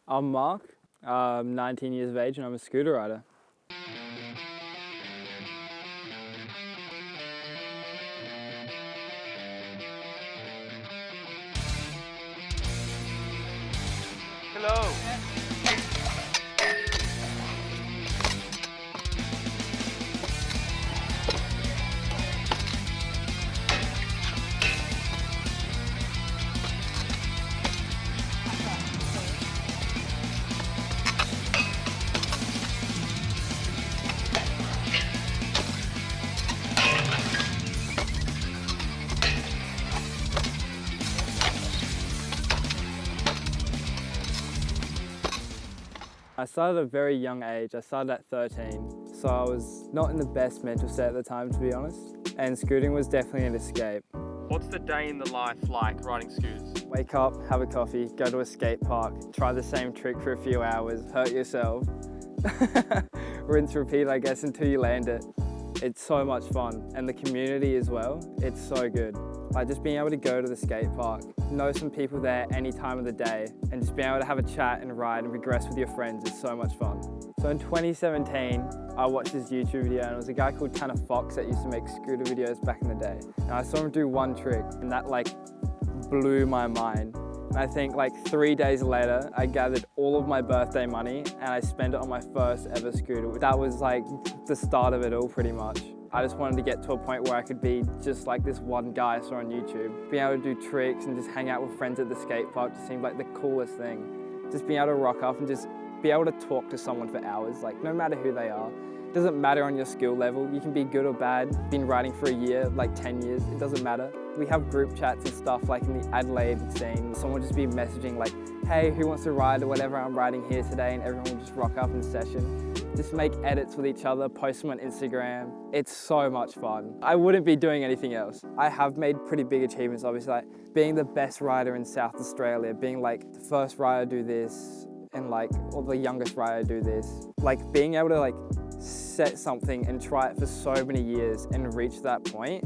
I'm Mark, I'm 19 years of age and I'm a scooter rider. Hello. I started at a very young age. I started at 13, so I was not in the best mental state at the time, to be honest. And scooting was definitely an escape. What's the day in the life like riding scooters? Wake up, have a coffee, go to a skate park, try the same trick for a few hours, hurt yourself. Rinse, repeat, I guess, until you land it. It's so much fun, and the community as well, it's so good. Like just being able to go to the skate park, know some people there any time of the day, and just being able to have a chat and ride and regress with your friends is so much fun. So in 2017, I watched this YouTube video, and it was a guy called Tanner Fox that used to make scooter videos back in the day. And I saw him do one trick, and that like blew my mind. And I think like 3 days later, I gathered all of my birthday money and I spent it on my first ever scooter. That was like the start of it all pretty much. I just wanted to get to a point where I could be just like this one guy I saw on YouTube. Being able to do tricks and just hang out with friends at the skate park just seemed like the coolest thing. Just being able to rock up and just be able to talk to someone for hours, like no matter who they are. It doesn't matter on your skill level. You can be good or bad. Been riding for a year, like 10 years, it doesn't matter. We have group chats and stuff like in the Adelaide scene. Someone will just be messaging like, hey, who wants to ride or whatever, I'm riding here today, and everyone will just rock up in session. Just make edits with each other, post them on Instagram. It's so much fun. I wouldn't be doing anything else. I have made pretty big achievements, obviously, like being the best rider in South Australia, being like the first rider to do this, and like, or the youngest rider to do this. Like being able to like set something and try it for so many years and reach that point,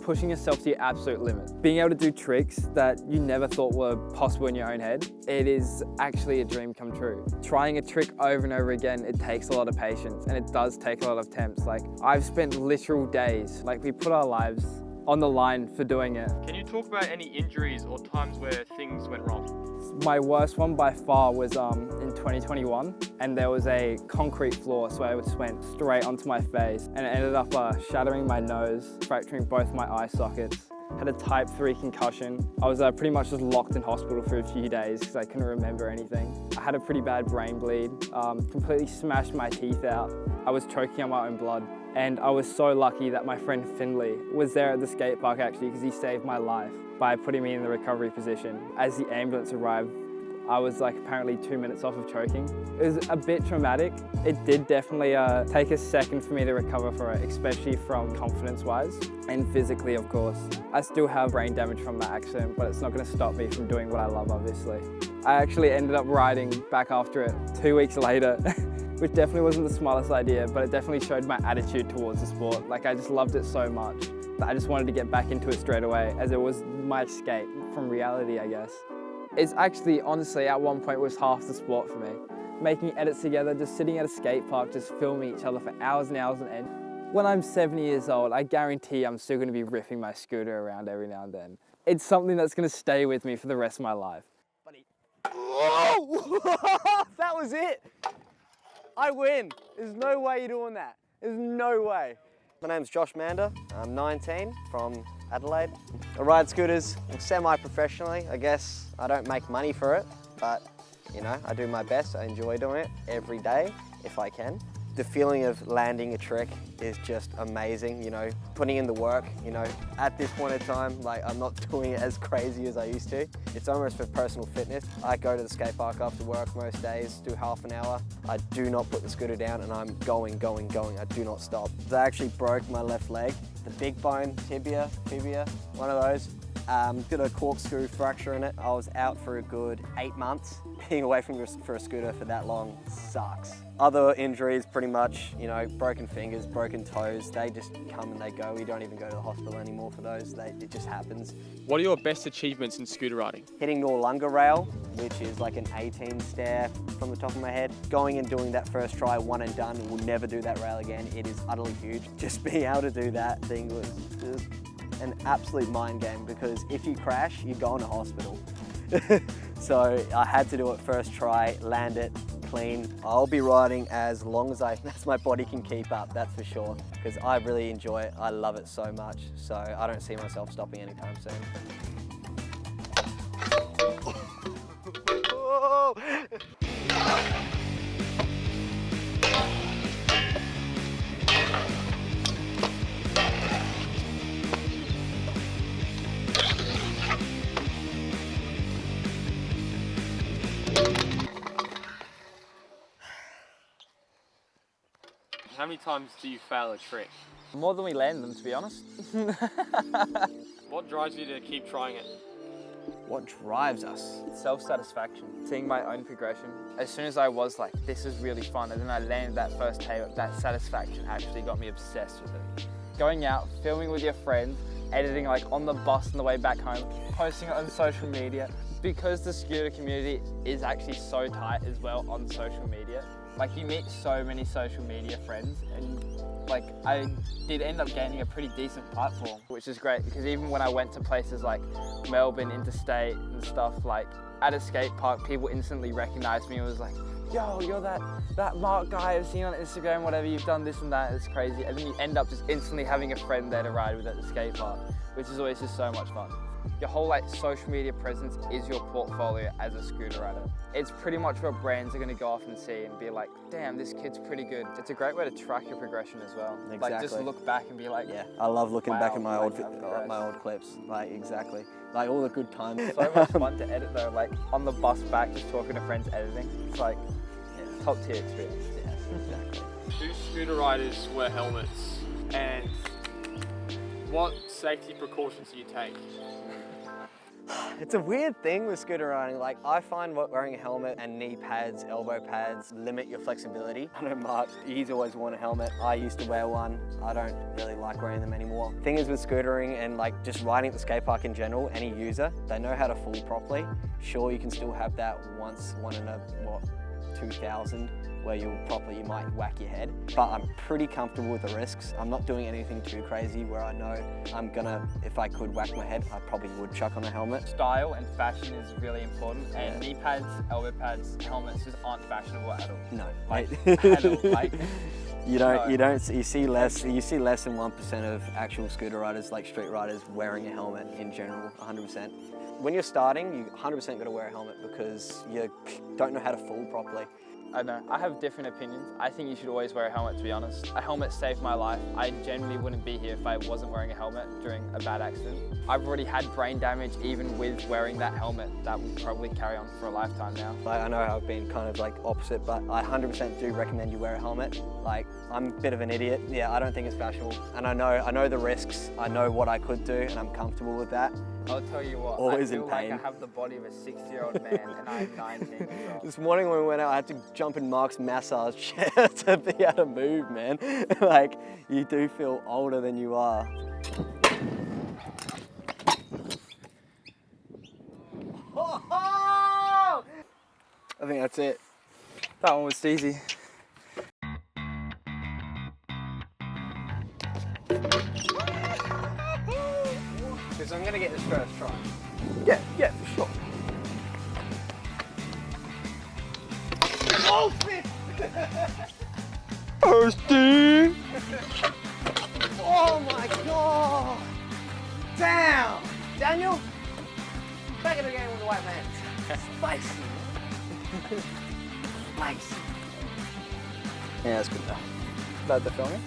pushing yourself to your absolute limit. Being able to do tricks that you never thought were possible in your own head, it is actually a dream come true. Trying a trick over and over again, it takes a lot of patience and it does take a lot of attempts. Like I've spent literal days, like we put our lives on the line for doing it. Can you talk about any injuries or times where things went wrong? My worst one by far was in 2021, and there was a concrete floor, so I just went straight onto my face and it ended up shattering my nose, fracturing both my eye sockets. Had a type 3 concussion. I was pretty much just locked in hospital for a few days because I couldn't remember anything. I had a pretty bad brain bleed, completely smashed my teeth out. I was choking on my own blood. And I was so lucky that my friend Finley was there at the skate park actually because he saved my life by putting me in the recovery position. As the ambulance arrived, I was like apparently 2 minutes off of choking. It was a bit traumatic. It did definitely take a second for me to recover for it, especially from confidence-wise and physically, of course. I still have brain damage from that accident, but it's not going to stop me from doing what I love, obviously. I actually ended up riding back after it 2 weeks later. Which definitely wasn't the smartest idea, but it definitely showed my attitude towards the sport. Like I just loved it so much that I just wanted to get back into it straight away, as it was my escape from reality, I guess. It's actually, honestly, at one point was half the sport for me. Making edits together, just sitting at a skate park, just filming each other for hours and hours on end. When I'm 70 years old, I guarantee I'm still gonna be ripping my scooter around every now and then. It's something that's gonna stay with me for the rest of my life. Buddy. Whoa! That was it! I win. There's no way you're doing that. There's no way. My name's Josh Manders. I'm 19 from Adelaide. I ride scooters semi-professionally. I guess I don't make money for it, but you know, I do my best. I enjoy doing it every day if I can. The feeling of landing a trick is just amazing, you know, putting in the work, you know. At this point in time, like I'm not doing it as crazy as I used to. It's almost for personal fitness. I go to the skate park after work most days, do half an hour. I do not put the scooter down and I'm going. I do not stop. I actually broke my left leg, the big bone, tibia, one of those. Got a corkscrew fracture in it. I was out for a good 8 months. Being away from for a scooter for that long sucks. Other injuries, pretty much, you know, broken fingers, broken toes, they just come and they go. We don't even go to the hospital anymore for those. It just happens. What are your best achievements in scooter riding? Hitting Noarlunga rail, which is like an 18 stair from the top of my head. Going and doing that first try, one and done. We'll never do that rail again. It is utterly huge. Just being able to do that thing was just an absolute mind game, because if you crash, you go into hospital. So I had to do it first try, land it clean. I'll be riding as long as my body can keep up, that's for sure, because I really enjoy it. I love it so much, so I don't see myself stopping anytime soon. How many times do you fail a trick? More than we land them, to be honest. What drives you to keep trying it? What drives us? Self-satisfaction, seeing my own progression. As soon as I was like, this is really fun, and then I landed that first tape, that satisfaction actually got me obsessed with it. Going out, filming with your friends, editing like on the bus on the way back home, posting it on social media. Because the scooter community is actually so tight as well on social media, like you meet so many social media friends, and like I did end up gaining a pretty decent platform, which is great, because even when I went to places like Melbourne, interstate and stuff, like at a skate park, people instantly recognized me and was like, yo, you're that Mark guy I've seen on Instagram, whatever, you've done this and that, it's crazy. And then you end up just instantly having a friend there to ride with at the skate park, which is always just so much fun. Your whole like social media presence is your portfolio as a scooter rider. It's pretty much what brands are going to go off and see and be like, damn, this kid's pretty good. It's a great way to track your progression as well. Exactly. Like just look back and be like, yeah, I love looking wow, back at my like, old clips. Like exactly, like all the good times. So much fun to edit though. Like on the bus back, just talking to friends editing. It's like top tier experience. Yeah, exactly. Do scooter riders wear helmets, and what safety precautions do you take? It's a weird thing with scooter riding. Like I find wearing a helmet and knee pads, elbow pads limit your flexibility. I know Mark, he's always worn a helmet. I used to wear one. I don't really like wearing them anymore. Thing is with scootering and like just riding at the skate park in general, any user, they know how to fall properly. Sure, you can still have that one in a 2,000 where you might whack your head, but I'm pretty comfortable with the risks. I'm not doing anything too crazy where I know I'm gonna, if I could whack my head, I probably would chuck on a helmet. Style and fashion is really important, and knee pads, elbow pads, helmets just aren't fashionable at all. No, like at all. Like, you see less than 1% of actual scooter riders, like street riders, wearing a helmet in general, 100%. When you're starting, you 100% got to wear a helmet because you don't know how to fall properly. I know, I have different opinions. I think you should always wear a helmet, to be honest. A helmet saved my life. I genuinely wouldn't be here if I wasn't wearing a helmet during a bad accident. I've already had brain damage even with wearing that helmet. That will probably carry on for a lifetime now. Like, I know I've been kind of like opposite, but I 100% do recommend you wear a helmet. Like, I'm a bit of an idiot. Yeah, I don't think it's fashionable. And I know the risks. I know what I could do, and I'm comfortable with that. I'll tell you what, Always I feel in pain. like I have the body of a 60-year-old man and I'm 19 as well. This morning when we went out, I had to jump in Mark's massage chair to be able to move, man. Like, you do feel older than you are. I think that's it. That one was easy. Because I'm going to get this first try. Yeah, for sure. Oh, shit! Thirsty! Oh my god! Damn! Daniel, back in the game with the white man. Spicy. Spicy. Yeah, that's good though. That the filming?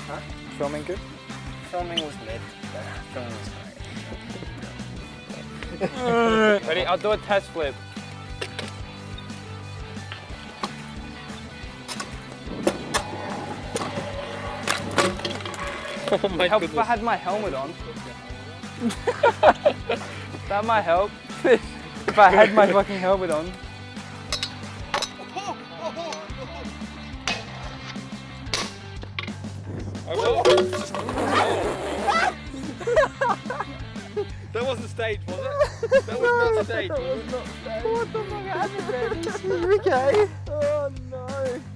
Huh? Filming good? Filming was mid, but filming was great. Ready? I'll do a test flip. Oh my goodness. If I had my helmet on, That might help. If I had my fucking helmet on. That wasn't staged, was it? That was not staged. What the fuck happened, man? Okay.